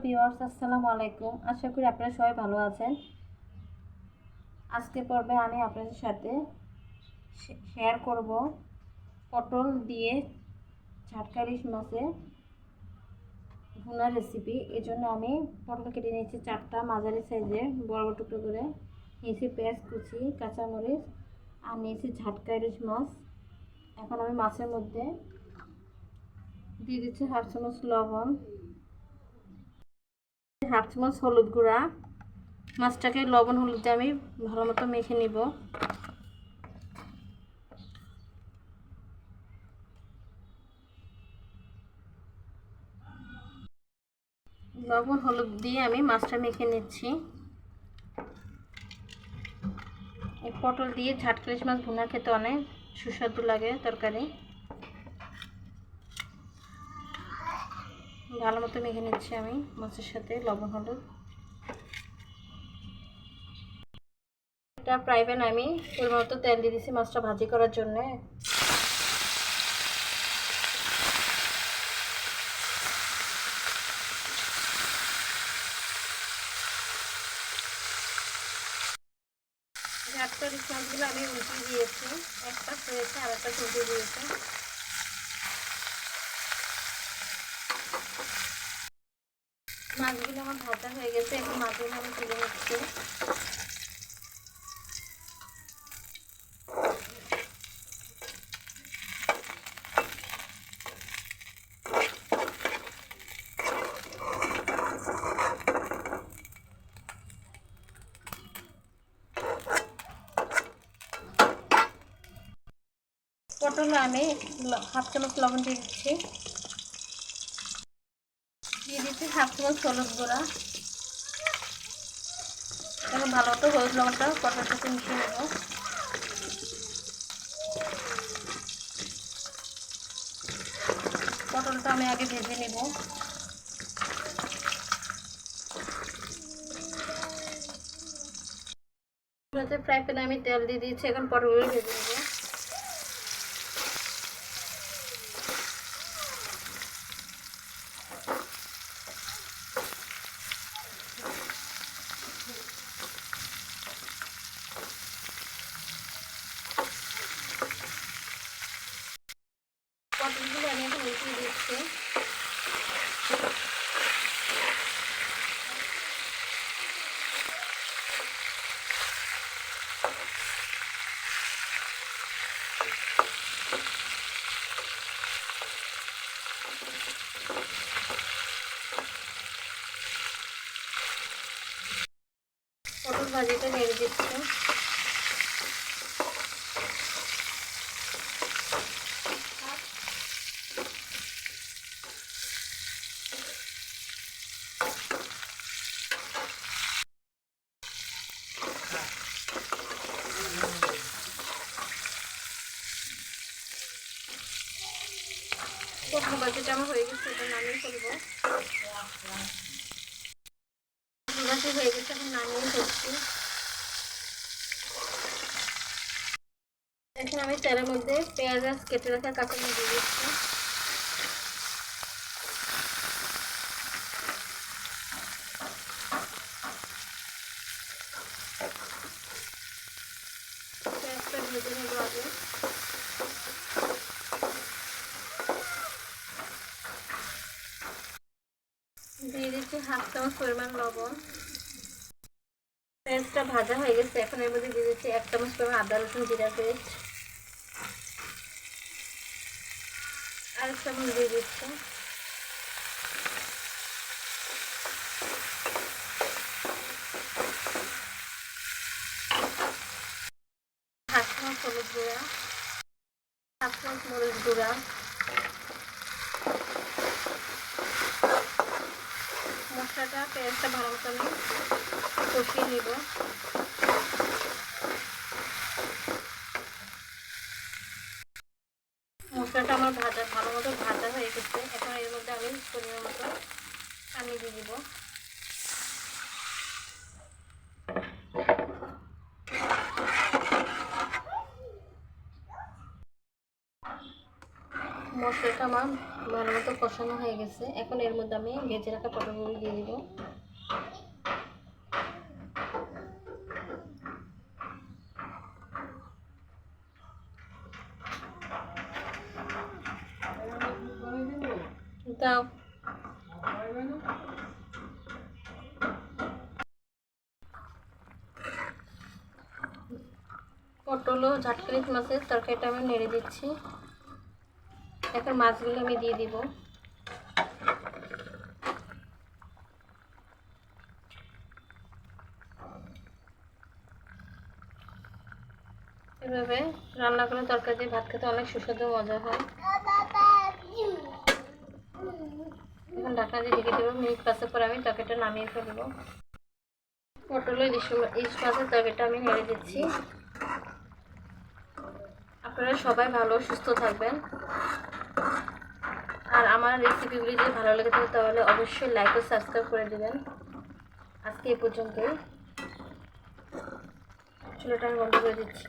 Viewers, আসসালামু আলাইকুম। আশা করি আপনারা সবাই ভালো আছেন। আজকে পর্বে আমি আপনাদের সাথে শেয়ার করব পটল দিয়ে ঝাটকা ইলিশ মাছের ভুনা রেসিপি। এর জন্য আমি পটল কেটে নিয়েছি 4টা মাঝারি সাইজের বড় বড় টুকরো করে, নিয়েছি পেঁয়াজ কুচি, কাঁচামরিচ আর নিয়েছি ঝাটকা ইলিশ মাছ। এখন আমি মাছের মধ্যে দিয়ে দিচ্ছি হাফ চামচ লবণ, হাফ চামচ হলুদ গুঁড়া। মাছটাকে লবণ হলুদ দিয়ে আমি ভালো মতো মেখে নিব। লবণ হলুদ দিয়ে আমি মাছটা মেখে নিচ্ছি। এই পটল দিয়ে ঝাটকা ইলিশ মাছ ভুনা খেতে অনেক সুস্বাদু লাগে তরকারি। ভালো মতো মেখে নিচ্ছি আমি মাছের সাথে লবণ হলুদ। একটা ফ্রাই প্যান আমি পরিমাণ মতো তেল দিয়ে দিচ্ছি মাছটা ভাজি করার জন্য। ঝাটকা ইলিশ মাছগুলো আমি উল্টিয়ে দিয়েছি, একটা হয়েছে আর একটা উল্টিয়ে দিয়েছি। মাছগুলো আমার ভাজা হয়ে গেছে, এখন মাছগুলো আমি তুলে নিচ্ছি। পটলে আমি হাফ চামচ লবণ দিয়ে দিচ্ছি, হাফ চামচ হলুদ গুঁড়া। এখন ভালো মতো হলুদ লবণটা পটলের সাথে মিশিয়ে নেব। পটলটা আমি আগে ভেজে নেব। ফ্রাই প্যানে আমি তেল দিয়ে দিয়েছি, এখন পটলগুলো ভেজে নেব। পটলগুলো আমি এখন উঠিয়ে দিচ্ছি। পটল ভাজিটা নেড়ে দিচ্ছি। পটল ভাজিটা আমার হয়ে গেছে, এটা নামিয়ে ফেলবো। পটল ভাজি হয়ে গেছে, এখন নামিয়ে ফেলছি। এখন আমি তেলের মধ্যে পেঁয়াজ আর কেটে রাখা কাঁচামরিচ দিয়ে দিচ্ছি। পেঁয়াজটা ভেজে নেব আগে। দিয়ে দিচ্ছি হাফ চামচ পরিমাণ লবণ। পেঁয়াজটা ভাজা হয়ে গেছে, এখন এর মধ্যে দিয়ে দিচ্ছি 1 চামচ পরিমাণ আদা রসুন জিরা পেস্ট। আর 1 চামচ দিয়ে দিচ্ছি। হাফ চামচ হলুদ গুঁড়া, হাফ চামচ মরিচ গুঁড়া। মশলাটা পেঁয়াজটা ভালো মতো আমি কষিয়ে নেব। মশলাটা আমার ভালো মতো ভাজা হয়ে গেছে, এখন এর মধ্যে আমি পরিমাণ মতো পানি দিয়ে দিব। মশলাটা আমার ভালো মতো কষানো হয়ে গেছে। এখন এর মধ্যে আমি ভেজে রাখা পটলগুলো দিয়ে দিব। দাও। পটল ও ঝাটকালিশ মাছের তরকারিটা আমি নেড়ে দিচ্ছি। এখন মাছগুলো আমি দিয়ে দিব। এভাবে রান্না করে তরকারি দিয়ে ভাত খেতে অনেক সুস্বাদু মজা হয়। এখন ঢাকনা দিয়ে ঢেকে দেবো। মিনিট 5 পর আমি তরকারিটা নামিয়ে ফেলবো। পটল ইলিশ মাছের তরকারিটা আমি নেড়ে দিচ্ছি। আপনারা সবাই ভালো সুস্থ থাকবেন। আর আমার রেসিপিগুলি যদি ভালো লেগে থাকে তাহলে অবশ্যই লাইক ও সাবস্ক্রাইব করে দেবেন। আজকে এই পর্যন্তই। চুলাটা আমি বন্ধ করে দিচ্ছি।